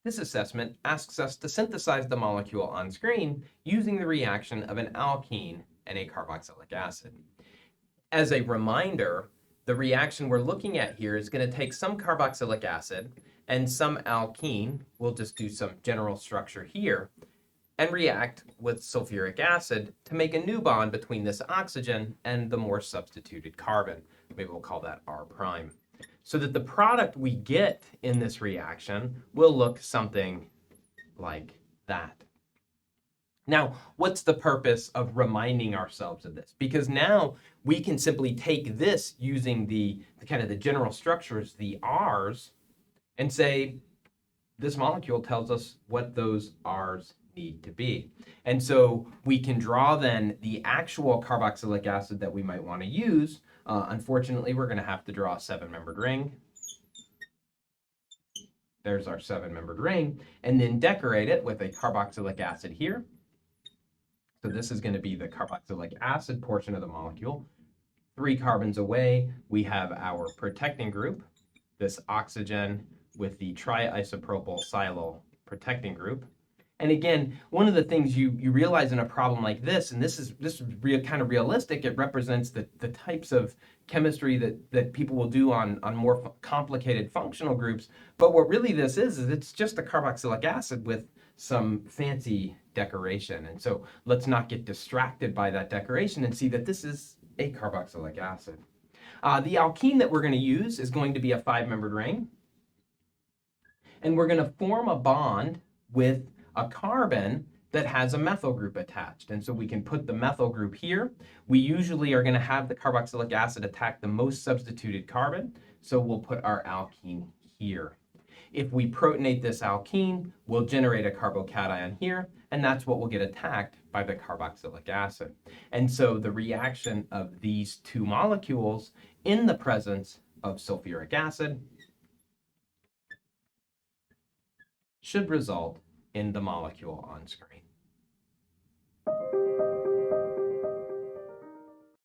This assessment asks us to synthesize the molecule on screen using the reaction of an alkene and a carboxylic acid. As a reminder, the reaction we're looking at here is going to take some carboxylic acid and some alkene, we'll just do some general structure here, and react with sulfuric acid to make a new bond between this oxygen and the more substituted carbon. Maybe we'll call that R prime. So that the product we get in this reaction will look something like that. Now, what's the purpose of reminding ourselves of this? Because now we can simply take this using the kind of the general structures, the R's, and say, this molecule tells us what those R's need to be. And so we can draw then the actual carboxylic acid that we might want to use. Unfortunately, we're going to have to draw a 7-membered ring. There's our 7-membered ring, and then decorate it with a carboxylic acid here. So this is going to be the carboxylic acid portion of the molecule. 3 carbons away, we have our protecting group, this oxygen with the triisopropyl silyl protecting group. And again, one of the things you realize in a problem like this, and this is kind of realistic, it represents the types of chemistry that people will do on more complicated functional groups. But what really this is it's just a carboxylic acid with some fancy decoration. And so let's not get distracted by that decoration and see that this is a carboxylic acid. The alkene that we're going to use is going to be a 5-membered ring. And we're going to form a bond with a carbon that has a methyl group attached. And so we can put the methyl group here. We usually are going to have the carboxylic acid attack the most substituted carbon. So we'll put our alkene here. If we protonate this alkene, we'll generate a carbocation here, and that's what will get attacked by the carboxylic acid. And so the reaction of these 2 molecules in the presence of sulfuric acid should result in the molecule on screen.